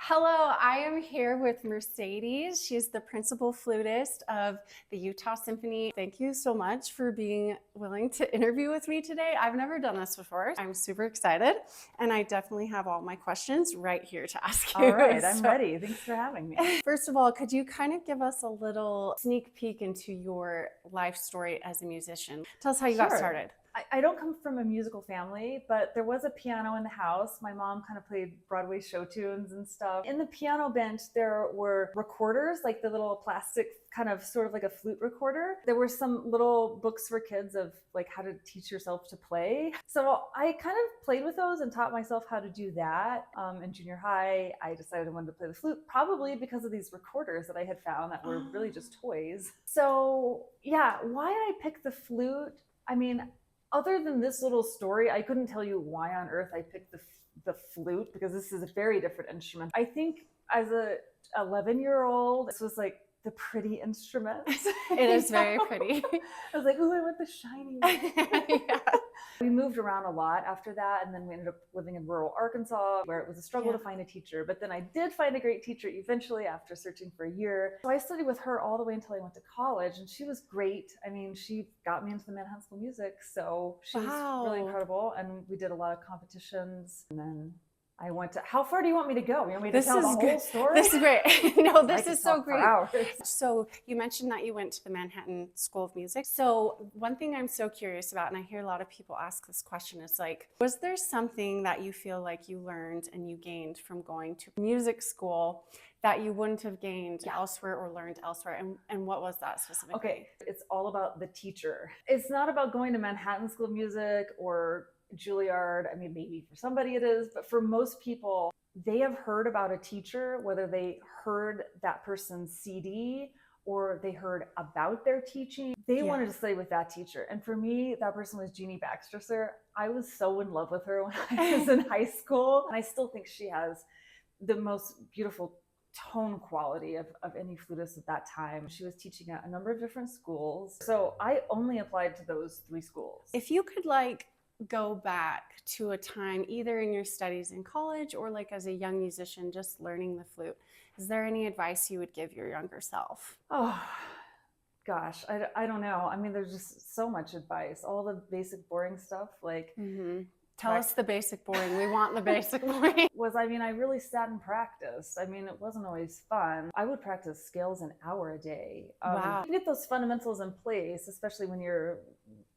Hello, I am here with Mercedes. She's the principal flutist of the Utah Symphony. Thank you so much for being willing to interview with me today. I've never done this before. I'm super excited, and I definitely have all my questions right here to ask you. All right, I'm ready. Thanks for having me. First of all, could you kind of give us a little sneak peek into your life story as a musician? Tell us how you got started. I don't come from a musical family, but there was a piano in the house. My mom kind of played Broadway show tunes and stuff. In the piano bench, there were recorders, like the little plastic kind of sort of like a flute recorder. There were some little books for kids of like how to teach yourself to play. So I kind of played with those and taught myself how to do that. In junior high, I decided I wanted to play the flute, probably because of these recorders that I had found that were really just toys. So yeah, why I picked the flute, I mean, other than this little story, I couldn't tell you why on earth I picked the flute, because this is a very different instrument. I think as a 11-year-old, this was like the pretty instrument. It is very pretty. I was like, ooh, I want the shiny one. Yeah. We moved around a lot after that, and then we ended up living in rural Arkansas, where it was a struggle to find a teacher. But then I did find a great teacher eventually after searching for a year. So I studied with her all the way until I went to college, and she was great. I mean, she got me into the Manhattan School of Music, so she was really incredible. And we did a lot of competitions, and then I went to, how far do you want me to go? You want me to tell the whole story? This is great. No, this is so great. Hours. So you mentioned that you went to the Manhattan School of Music. So one thing I'm so curious about, and I hear a lot of people ask this question, is like, was there something that you feel like you learned and you gained from going to music school that you wouldn't have gained elsewhere or learned elsewhere? And what was that specifically? Okay, it's all about the teacher. It's not about going to Manhattan School of Music or Juilliard. I mean, maybe for somebody it is, but for most people, they have heard about a teacher, whether they heard that person's CD or they heard about their teaching. They wanted to study with that teacher. And for me, that person was Jeannie Baxter, sir. I was so in love with her when I was in high school. And I still think she has the most beautiful tone quality of any flutist at that time. She was teaching at a number of different schools. So I only applied to those 3 schools. If you could go back to a time either in your studies in college or like as a young musician just learning the flute, is there any advice you would give your younger self? Oh gosh, I don't know. I mean, there's just so much advice, all the basic boring stuff like Tell us the basic boring. We want the basic boring. I really sat and practiced. I mean, it wasn't always fun. I would practice scales an hour a day. Wow. You get those fundamentals in place, especially when your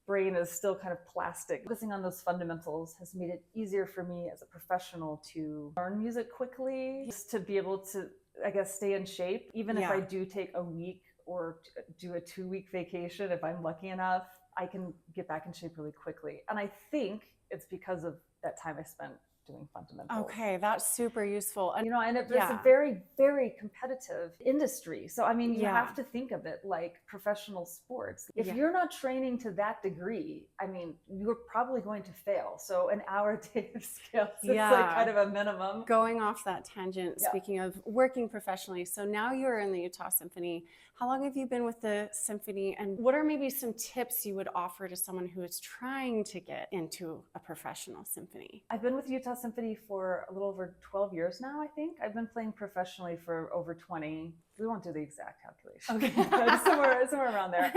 brain is still kind of plastic. Focusing on those fundamentals has made it easier for me as a professional to learn music quickly, just to be able to, I guess, stay in shape. Even if I do take a week or do a 2-week vacation, if I'm lucky enough, I can get back in shape really quickly. And I think it's because of that time I spent doing fundamentals. Okay, that's super useful. And it's a very, very competitive industry. So, I mean, you have to think of it like professional sports. If you're not training to that degree, I mean, you're probably going to fail. So an hour a day of scales is like kind of a minimum. Going off that tangent, speaking of working professionally, so now you're in the Utah Symphony. How long have you been with the symphony, and what are maybe some tips you would offer to someone who is trying to get into a professional symphony? I've been with the Utah Symphony for a little over 12 years now, I think. I've been playing professionally for over 20. We won't do the exact calculation. Okay. somewhere around there.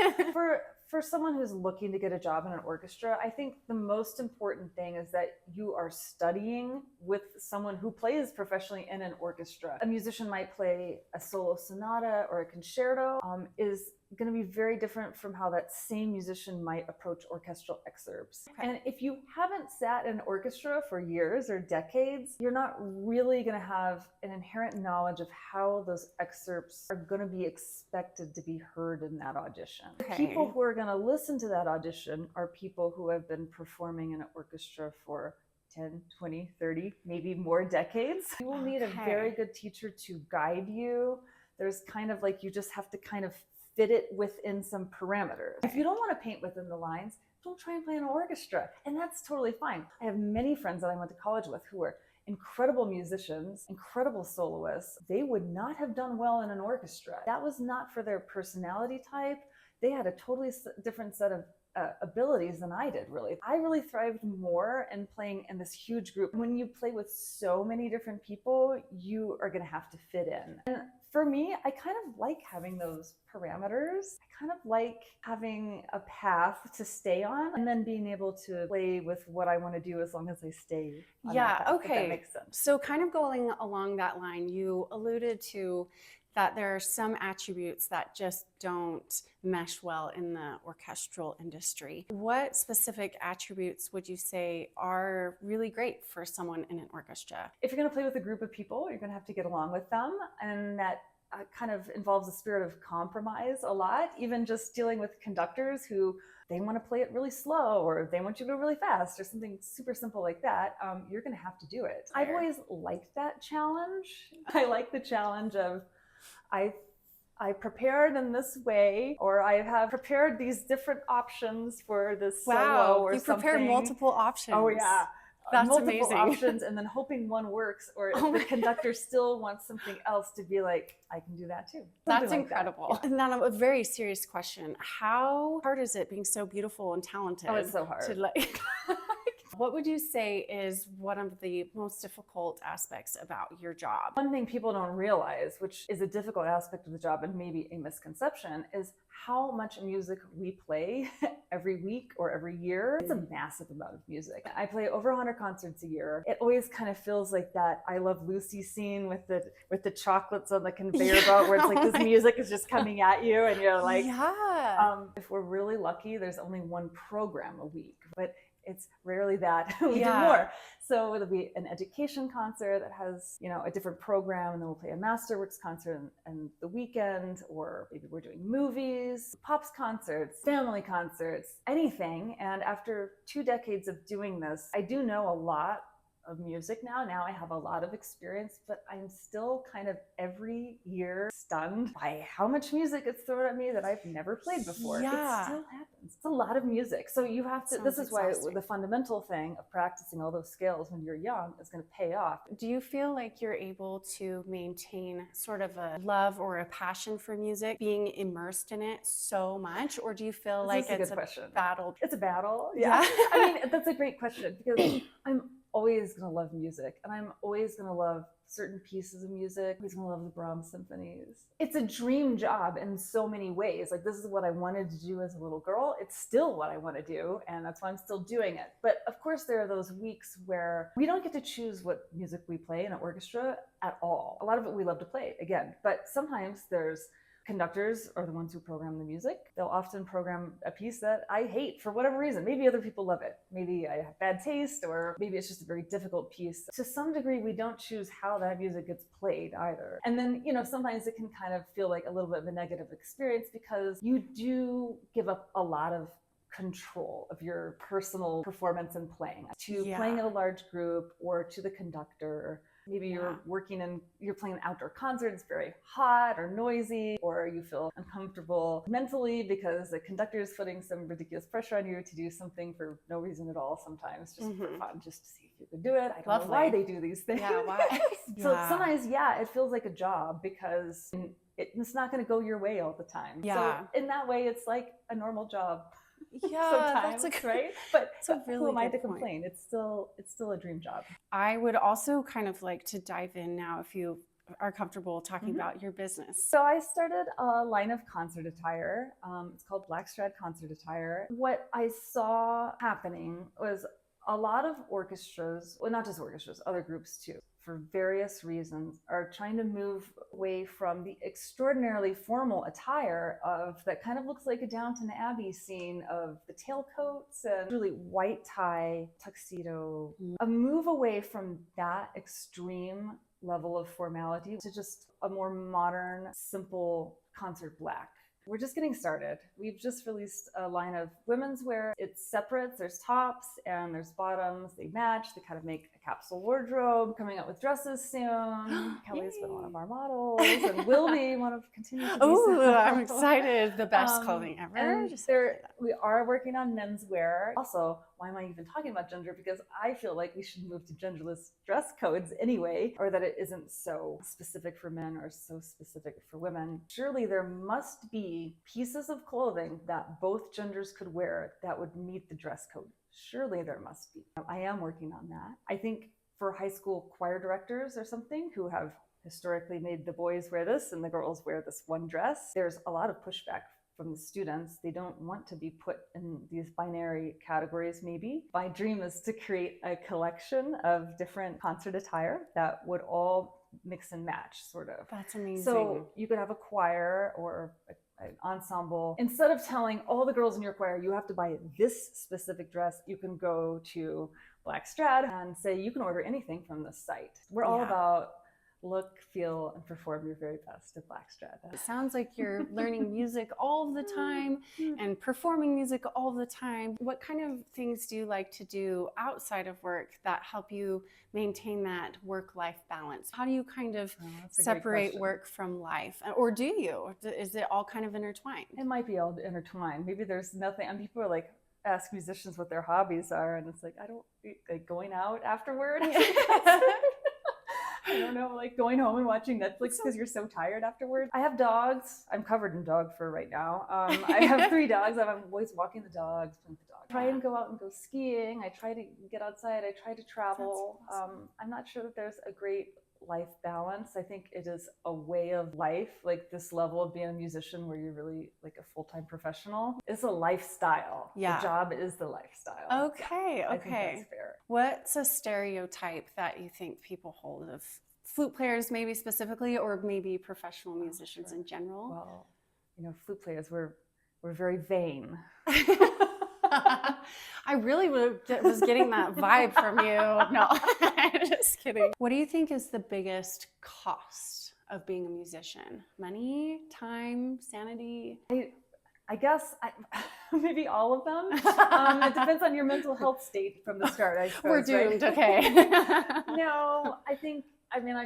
For someone who's looking to get a job in an orchestra, I think the most important thing is that you are studying with someone who plays professionally in an orchestra. A musician might play a solo sonata or a concerto, is going to be very different from how that same musician might approach orchestral excerpts. Okay. And if you haven't sat in an orchestra for years or decades, you're not really going to have an inherent knowledge of how those excerpts are going to be expected to be heard in that audition. Okay. People who are going to listen to that audition are people who have been performing in an orchestra for 10, 20, 30, maybe more decades. You will need a very good teacher to guide you. There's kind of like, you just have to kind of fit it within some parameters. If you don't want to paint within the lines, don't try and play in an orchestra. And that's totally fine. I have many friends that I went to college with who were incredible musicians, incredible soloists. They would not have done well in an orchestra. That was not for their personality type. They had a totally different set of abilities than I did, really. I really thrived more in playing in this huge group. When you play with so many different people, you are going to have to fit in. And for me, I kind of like having those parameters. I kind of like having a path to stay on and then being able to play with what I want to do as long as I stay on that path, if that makes sense. So kind of going along that line, you alluded to that there are some attributes that just don't mesh well in the orchestral industry. What specific attributes would you say are really great for someone in an orchestra? If you're going to play with a group of people, you're going to have to get along with them, and that kind of involves a spirit of compromise a lot. Even just dealing with conductors who they want to play it really slow, or they want you to go really fast, or something super simple like that, you're going to have to do it. I've always liked that challenge. I like the challenge of I prepared in this way, or I have prepared these different options for this solo or you something. prepared multiple options. Oh yeah. That's multiple amazing. Options, and then hoping one works, or if the conductor still wants something else, to be like, I can do that too. That's incredible. And then a very serious question. How hard is it being so beautiful and talented? Oh, it's so hard. What would you say is one of the most difficult aspects about your job? One thing people don't realize, which is a difficult aspect of the job and maybe a misconception, is how much music we play every week or every year. It's a massive amount of music. I play over 100 concerts a year. It always kind of feels like that I Love Lucy scene with the chocolates on the conveyor belt, where it's like this music is just coming at you and you're like, if we're really lucky, there's only one program a week, but it's rarely that. We do more. So it'll be an education concert that has, a different program, and then we'll play a Masterworks concert and the weekend, or maybe we're doing movies, pops concerts, family concerts, anything. And after 2 decades of doing this, I do know a lot of music now. Now I have a lot of experience, but I'm still kind of every year stunned by how much music gets thrown at me that I've never played before. It still happens. It's a lot of music. So you have to, this is why the fundamental thing of practicing all those scales when you're young is going to pay off. Do you feel like you're able to maintain sort of a love or a passion for music, being immersed in it so much? Or do you feel like it's a battle? It's a battle. Yeah. I mean, that's a great question, because I'm always going to love music, and I'm always going to love certain pieces of music. I'm always going to love the Brahms symphonies. It's a dream job in so many ways. Like, this is what I wanted to do as a little girl. It's still what I want to do, and that's why I'm still doing it. But of course, there are those weeks where we don't get to choose what music we play in an orchestra at all. A lot of it we love to play, again, but sometimes there's conductors are the ones who program the music. They'll often program a piece that I hate for whatever reason. Maybe other people love it. Maybe I have bad taste, or maybe it's just a very difficult piece. To some degree, we don't choose how that music gets played either. And then, sometimes it can kind of feel like a little bit of a negative experience, because you do give up a lot of control of your personal performance and playing to playing in a large group, or to the conductor. Maybe you're you're playing an outdoor concert, it's very hot or noisy, or you feel uncomfortable mentally because the conductor is putting some ridiculous pressure on you to do something for no reason at all, sometimes just for fun, just to see if you can do it. I don't know why they do these things. Yeah, why? So sometimes, it feels like a job, because it's not going to go your way all the time. So in that way, it's like a normal job. Sometimes, right? But who am I to complain? It's still a dream job. I would also kind of like to dive in now, if you are comfortable talking about your business. So I started a line of concert attire. It's called Blackstrad Concert Attire. What I saw happening was a lot of orchestras, well, not just orchestras, other groups too, for various reasons, are trying to move away from the extraordinarily formal attire that kind of looks like a Downton Abbey scene of the tailcoats and really white tie, tuxedo. A move away from that extreme level of formality to just a more modern, simple concert black. We're just getting started. We've just released a line of women's wear. It's separate. There's tops and there's bottoms. They match. They kind of make a capsule wardrobe, coming out with dresses soon. Kelly's been one of our models and will be one of continue to be. Oh, I'm excited. The best clothing ever. And we are working on menswear. Also, why am I even talking about gender? Because I feel like we should move to genderless dress codes anyway, or that it isn't so specific for men or so specific for women. Surely there must be pieces of clothing that both genders could wear that would meet the dress code. Surely there must be. I am working on that. I think for high school choir directors or something who have historically made the boys wear this and the girls wear this one dress, there's a lot of pushback from the students. They don't want to be put in these binary categories maybe. My dream is to create a collection of different concert attire that would all mix and match, sort of. That's amazing. So you could have a choir or an ensemble. Instead of telling all the girls in your choir, you have to buy this specific dress, you can go to Blackstrad and say, you can order anything from this site. We're all about look, feel, and perform your very best at Blackstrad. It sounds like you're learning music all the time and performing music all the time. What kind of things do you like to do outside of work that help you maintain that work-life balance? How do you kind of separate work from life? Or do you? Is it all kind of intertwined? It might be all intertwined. Maybe there's nothing, and people are like, ask musicians what their hobbies are, and it's like, I don't, like going out afterward. I don't know, like going home and watching Netflix because you're so tired afterwards. I have dogs. I'm covered in dog fur right now. I have 3 dogs. I'm always walking the dogs, playing with the dog. I try and go out and go skiing. I try to get outside. I try to travel. Awesome. I'm not sure that there's a great life balance. I think it is a way of life, like this level of being a musician where you're really like a full-time professional. It's a lifestyle. Yeah. The job is the lifestyle. Okay, I think that's fair. What's a stereotype that you think people hold of flute players maybe specifically, or maybe professional musicians in general? Well, you know, flute players, we're very vain. I really was getting that vibe from you. No, just kidding. What do you think is the biggest cost of being a musician? Money, time, sanity? I guess maybe all of them. It depends on your mental health state from the start, I suppose. We're doomed, right? okay. No, I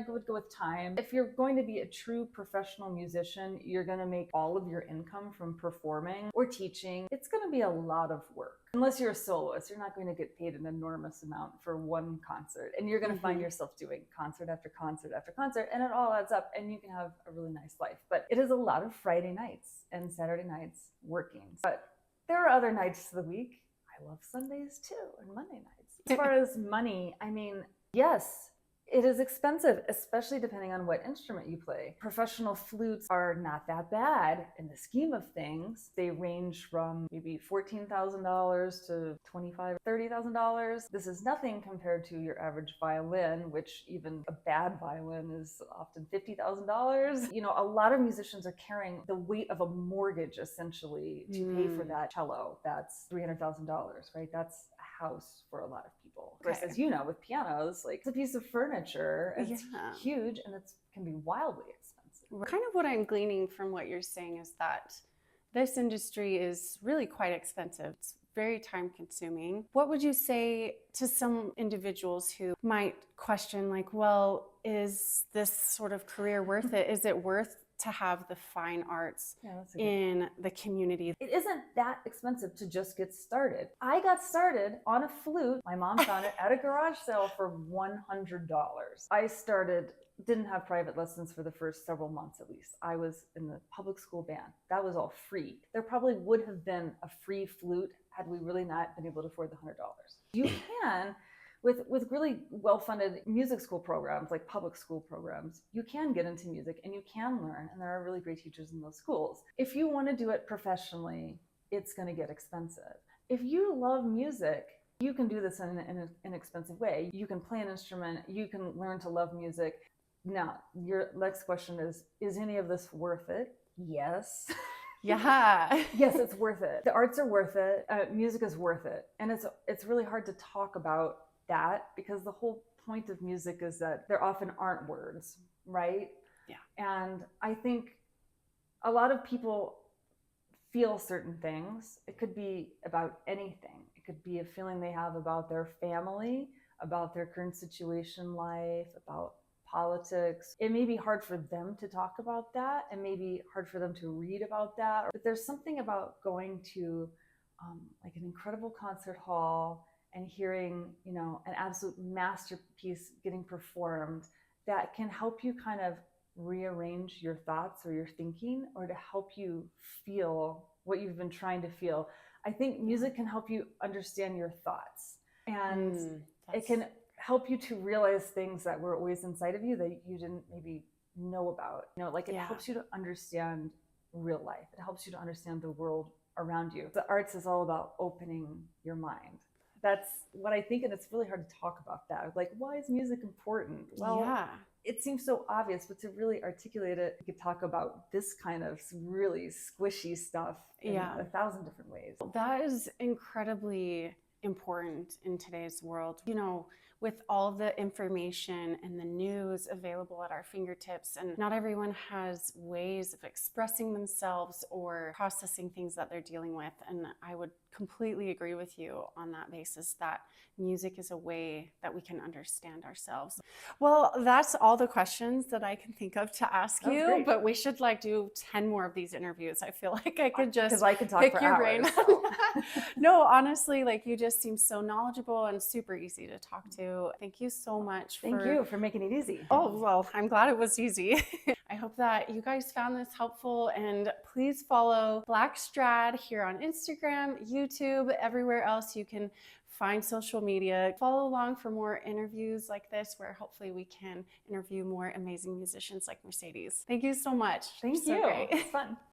would go with time. If you're going to be a true professional musician, you're going to make all of your income from performing or teaching. It's going to be a lot of work. Unless you're a soloist, you're not going to get paid an enormous amount for one concert. And you're going to find yourself doing concert after concert after concert, and it all adds up, and you can have a really nice life. But it is a lot of Friday nights and Saturday nights working. But there are other nights of the week. I love Sundays too, and Monday nights. As far as money, I mean, yes, it is expensive, especially depending on what instrument you play. Professional flutes are not that bad in the scheme of things. They range from maybe $14,000 to $25,000, $30,000. This is nothing compared to your average violin, which even a bad violin is often $50,000. You know, a lot of musicians are carrying the weight of a mortgage essentially to pay for that cello. That's $300,000, right? That's a house for a lot of people. Whereas, as you know, with pianos, like it's a piece of furniture, it's huge, and it can be wildly expensive. Kind of what I'm gleaning from what you're saying is that this industry is really quite expensive. It's very time consuming. What would you say to some individuals who might question, like, well, is this sort of career worth it? Is it worth to have the fine arts in the community? It isn't that expensive to just get started. I got started on a flute. My mom found it at a garage sale for $100. I didn't have private lessons for the first several months at least. I was in the public school band. That was all free. There probably would have been a free flute had we really not been able to afford the $100. You can, with really well-funded music school programs, like public school programs, you can get into music and you can learn, and there are really great teachers in those schools. If you want to do it professionally, it's going to get expensive. If you love music, you can do this in an inexpensive way. You can play an instrument, you can learn to love music. Now, your next question is any of this worth it? Yes. Yeah. Yes, it's worth it. The arts are worth it. Music is worth it. And it's really hard to talk about that because the whole point of music is that there often aren't words, right? Yeah. And I think a lot of people feel certain things. It could be about anything. It could be a feeling they have about their family, about their current situation in life, about politics. It may be hard for them to talk about that. It may be hard for them to read about that. But there's something about going to like an incredible concert hall and hearing, an absolute masterpiece getting performed that can help you kind of rearrange your thoughts or your thinking, or to help you feel what you've been trying to feel. I think music can help you understand your thoughts, and it can help you to realize things that were always inside of you that you didn't maybe know about. Like it helps you to understand real life. It helps you to understand the world around you. The arts is all about opening your mind. That's what I think, and it's really hard to talk about that. Like, why is music important? Well, it seems so obvious, but to really articulate it, you could talk about this kind of really squishy stuff in 1,000 different ways. That is incredibly important in today's world. With all the information and the news available at our fingertips, and not everyone has ways of expressing themselves or processing things that they're dealing with. And I would completely agree with you on that basis, that music is a way that we can understand ourselves. Well, that's all the questions that I can think of to ask you, but we should do 10 more of these interviews. I feel like I could just I could talk pick for your hours, brain. so. No, honestly, you just seem so knowledgeable and super easy to talk to. Thank you so much. Thank you for making it easy. Oh, well, I'm glad it was easy. I hope that you guys found this helpful, and please follow Blackstrad here on Instagram, YouTube, everywhere else you can find social media. Follow along for more interviews like this, where hopefully we can interview more amazing musicians like Mercedes. Thank you so much. Thank you. It's fun.